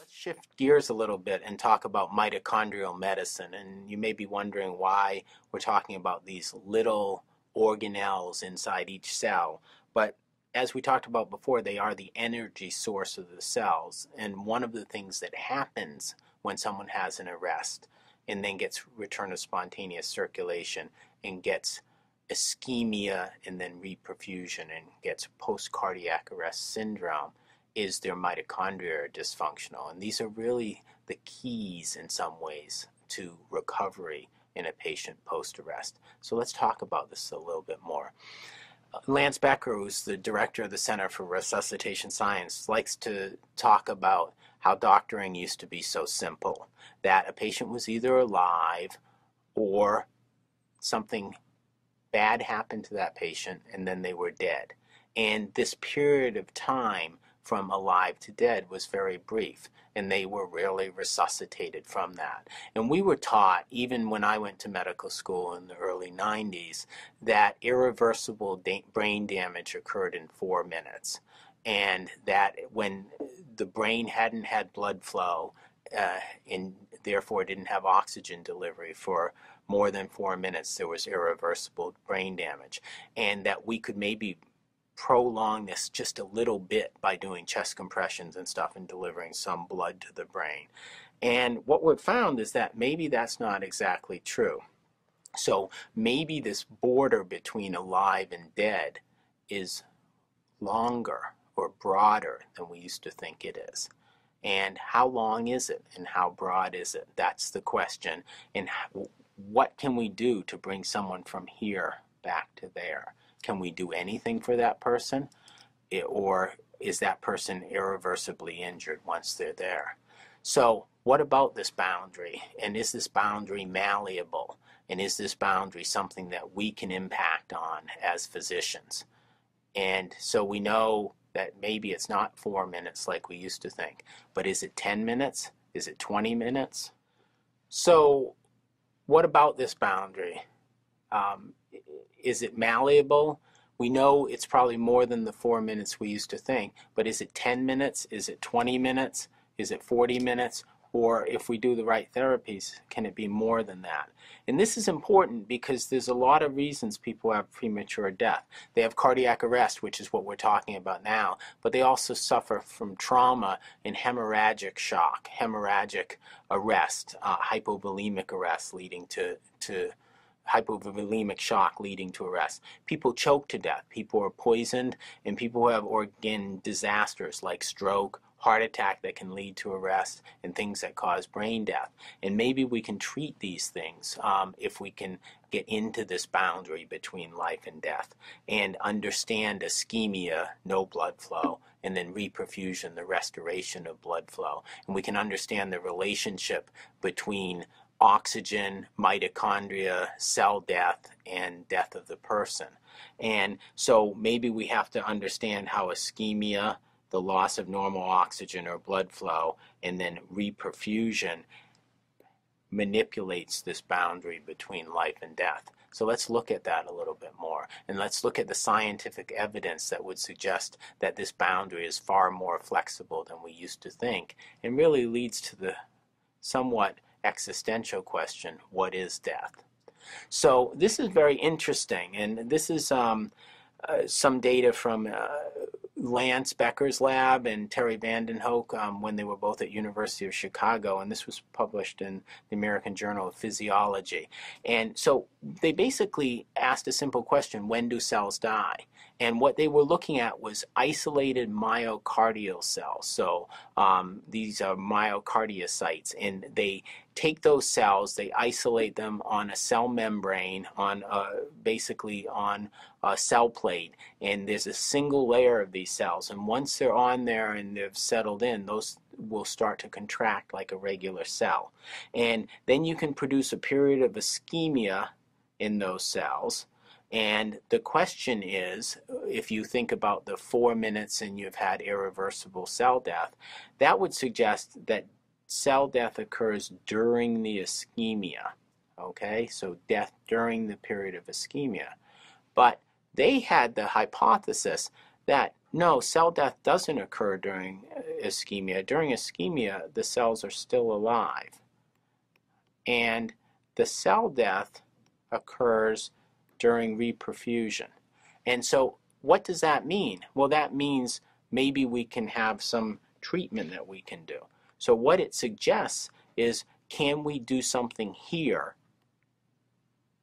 let's shift gears a little bit and talk about mitochondrial medicine. And you may be wondering why we're talking about these little organelles inside each cell. But as we talked about before, they are the energy source of the cells. And one of the things that happens when someone has an arrest and then gets return of spontaneous circulation and gets ischemia and then reperfusion and gets post-cardiac arrest syndrome is their mitochondria are dysfunctional. And these are really the keys in some ways to recovery in a patient post-arrest. So let's talk about this a little bit more. Lance Becker, who's the director of the Center for Resuscitation Science, likes to talk about how doctoring used to be so simple, that a patient was either alive or something bad happened to that patient and then they were dead. And this period of time from alive to dead was very brief, and they were rarely resuscitated from that. And we were taught, even when I went to medical school in the early 90s, that irreversible brain damage occurred in 4 minutes, and that when the brain hadn't had blood flow and therefore didn't have oxygen delivery for more than 4 minutes, there was irreversible brain damage, and that we could maybe prolong this just a little bit by doing chest compressions and stuff and delivering some blood to the brain. And what we've found is that maybe that's not exactly true. So maybe this border between alive and dead is longer or broader than we used to think it is. And how long is it and how broad is it? That's the question. And what can we do to bring someone from here back to there? Can we do anything for that person? Or is that person irreversibly injured once they're there? So what about this boundary? And is this boundary malleable? And is this boundary something that we can impact on as physicians? And so we know that maybe it's not 4 minutes like we used to think, but is it 10 minutes? Is it 20 minutes? So what about this boundary? Is it malleable? We know it's probably more than the 4 minutes we used to think, but is it 10 minutes? Is it 20 minutes? Is it 40 minutes? Or if we do the right therapies, can it be more than that? And this is important because there's a lot of reasons people have premature death. They have cardiac arrest, which is what we're talking about now, but they also suffer from trauma and hemorrhagic shock, hemorrhagic arrest, hypovolemic arrest leading to hypovolemic shock leading to arrest. People choke to death, people are poisoned, and people have organ disasters like stroke, heart attack that can lead to arrest, and things that cause brain death. And maybe we can treat these things if we can get into this boundary between life and death and understand ischemia, no blood flow, and then reperfusion, the restoration of blood flow. And we can understand the relationship between oxygen, mitochondria, cell death, and death of the person. And so maybe we have to understand how ischemia, the loss of normal oxygen or blood flow, and then reperfusion manipulates this boundary between life and death. So let's look at that a little bit more, and let's look at the scientific evidence that would suggest that this boundary is far more flexible than we used to think, and really leads to the somewhat existential question, what is death? So this is very interesting, and this is some data from Lance Becker's lab and Terry Vandenhoek when they were both at University of Chicago, and this was published in the American Journal of Physiology. And so they basically asked a simple question: when do cells die? And what they were looking at was isolated myocardial cells. So these are myocardiocytes, and they take those cells, they isolate them on a cell membrane, on basically on a cell plate, and there's a single layer of these cells, and once they're on there and they've settled in, those will start to contract like a regular cell. And then you can produce a period of ischemia in those cells. And the question is, if you think about the 4 minutes and you've had irreversible cell death, that would suggest that cell death occurs during the ischemia. Okay, so death during the period of ischemia. But they had the hypothesis that no, cell death doesn't occur during ischemia. During ischemia, the cells are still alive. And the cell death occurs during reperfusion. And so what does that mean? Well, that means maybe we can have some treatment that we can do. So what it suggests is, can we do something here,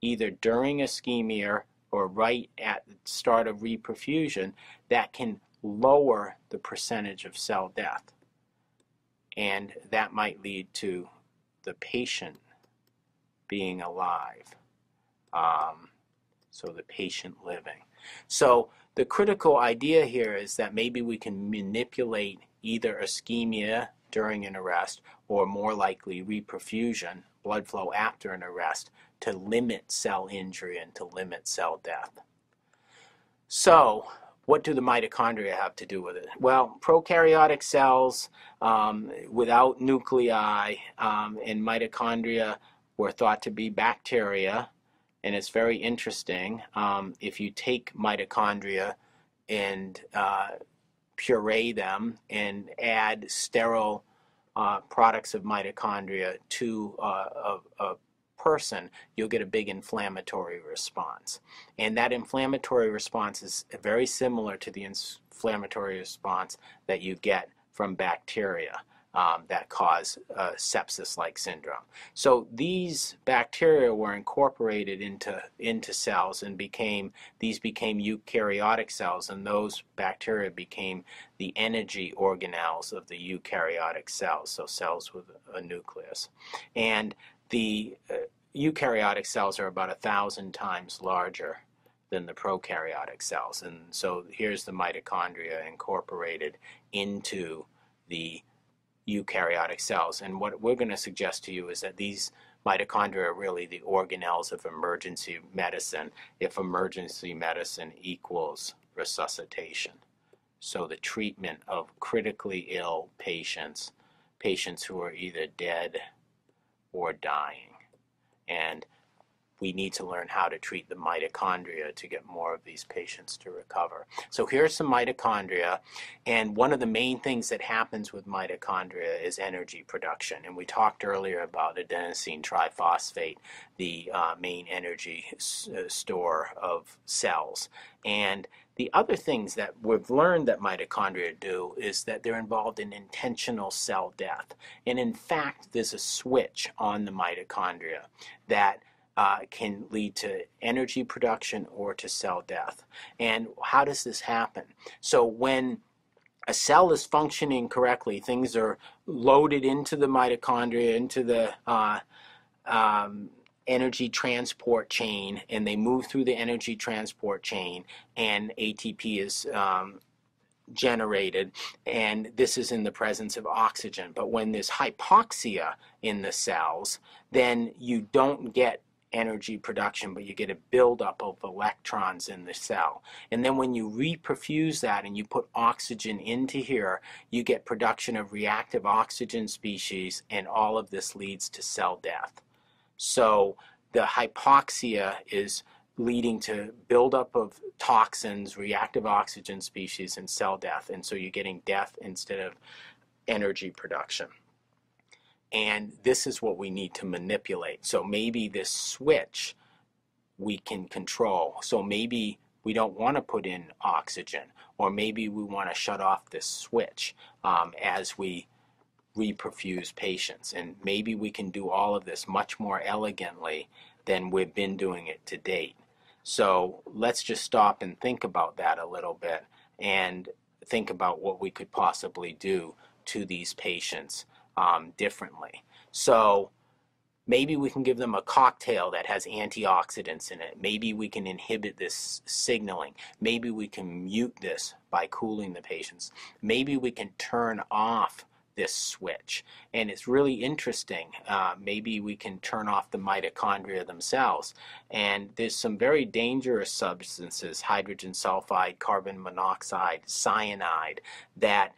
either during ischemia or right at the start of reperfusion, that can lower the percentage of cell death? And that might lead to the patient being alive, so the patient living. So the critical idea here is that maybe we can manipulate either ischemia during an arrest, or more likely reperfusion, blood flow after an arrest, to limit cell injury and to limit cell death. So what do the mitochondria have to do with it? Well, prokaryotic cells without nuclei, and mitochondria were thought to be bacteria. And it's very interesting. If you take mitochondria and puree them and add sterile products of mitochondria to a person, you'll get a big inflammatory response. And that inflammatory response is very similar to the inflammatory response that you get from bacteria that cause sepsis-like syndrome. So these bacteria were incorporated into cells and these became eukaryotic cells, and those bacteria became the energy organelles of the eukaryotic cells, so cells with a nucleus. And the eukaryotic cells are about 1,000 times larger than the prokaryotic cells. And so here's the mitochondria incorporated into the eukaryotic cells. And what we're going to suggest to you is that these mitochondria are really the organelles of emergency medicine, if emergency medicine equals resuscitation. So the treatment of critically ill patients who are either dead or dying. And we need to learn how to treat the mitochondria to get more of these patients to recover. So here's some mitochondria, and one of the main things that happens with mitochondria is energy production. And we talked earlier about adenosine triphosphate, the main energy store of cells. And the other things that we've learned that mitochondria do is that they're involved in intentional cell death. And in fact, there's a switch on the mitochondria that can lead to energy production or to cell death. And how does this happen? So when a cell is functioning correctly, things are loaded into the mitochondria, into the energy transport chain, and they move through the energy transport chain, and ATP is generated, and this is in the presence of oxygen. But when there's hypoxia in the cells, then you don't get energy production, but you get a buildup of electrons in the cell. And then when you reperfuse that and you put oxygen into here, you get production of reactive oxygen species, and all of this leads to cell death. So the hypoxia is leading to buildup of toxins, reactive oxygen species, and cell death. And so you're getting death instead of energy production. And this is what we need to manipulate. So maybe this switch we can control. So maybe we don't want to put in oxygen, or maybe we want to shut off this switch as we reperfuse patients. And maybe we can do all of this much more elegantly than we've been doing it to date. So let's just stop and think about that a little bit and think about what we could possibly do to these patients differently. So maybe we can give them a cocktail that has antioxidants in it. Maybe we can inhibit this signaling. Maybe we can mute this by cooling the patients. Maybe we can turn off this switch. And it's really interesting. Maybe we can turn off the mitochondria themselves. And there's some very dangerous substances, hydrogen sulfide, carbon monoxide, cyanide, that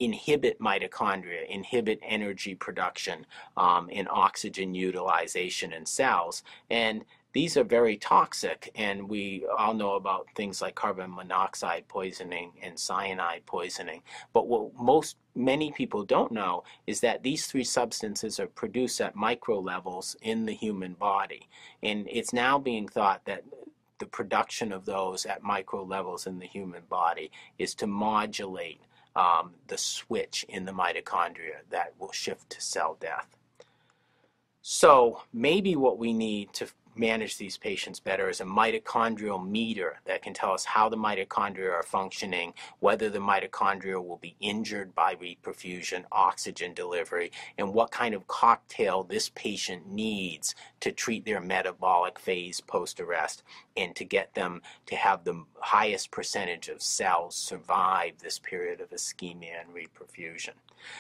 inhibit mitochondria, inhibit energy production and oxygen utilization in cells. And these are very toxic, and we all know about things like carbon monoxide poisoning and cyanide poisoning. But what many people don't know is that these three substances are produced at micro levels in the human body. And it's now being thought that the production of those at micro levels in the human body is to modulate the switch in the mitochondria that will shift to cell death. So maybe what we need to manage these patients better is a mitochondrial meter that can tell us how the mitochondria are functioning, whether the mitochondria will be injured by reperfusion, oxygen delivery, and what kind of cocktail this patient needs to treat their metabolic phase post-arrest and to get them to have the highest percentage of cells survive this period of ischemia and reperfusion.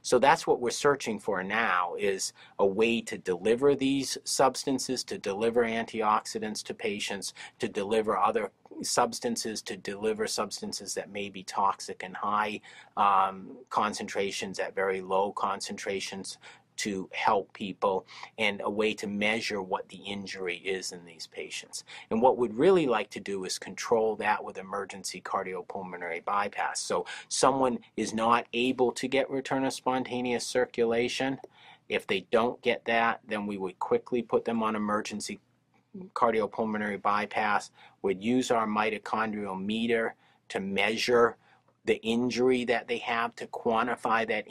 So that's what we're searching for now, is a way to deliver these substances, to deliver antioxidants to patients, to deliver other substances, to deliver substances that may be toxic in high concentrations, at very low concentrations, to help people, and a way to measure what the injury is in these patients. And what we'd really like to do is control that with emergency cardiopulmonary bypass. So someone is not able to get return of spontaneous circulation. If they don't get that, then we would quickly put them on emergency cardiopulmonary bypass. We'd use our mitochondrial meter to measure the injury that they have, to quantify that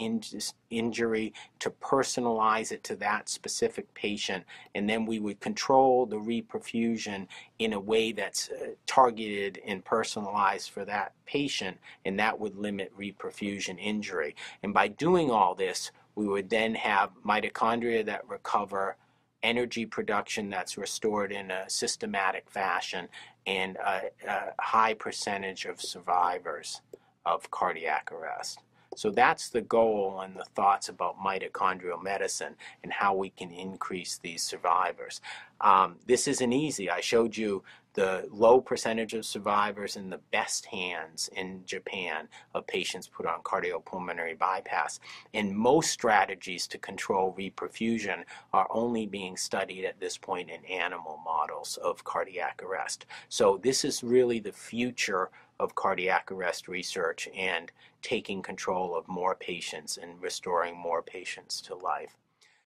injury, to personalize it to that specific patient, and then we would control the reperfusion in a way that's targeted and personalized for that patient, and that would limit reperfusion injury. And by doing all this, we would then have mitochondria that recover, energy production that's restored in a systematic fashion, and a high percentage of survivors of cardiac arrest. So that's the goal and the thoughts about mitochondrial medicine and how we can increase these survivors. This isn't easy. I showed you the low percentage of survivors in the best hands in Japan of patients put on cardiopulmonary bypass. And most strategies to control reperfusion are only being studied at this point in animal models of cardiac arrest. So this is really the future of cardiac arrest research and taking control of more patients and restoring more patients to life.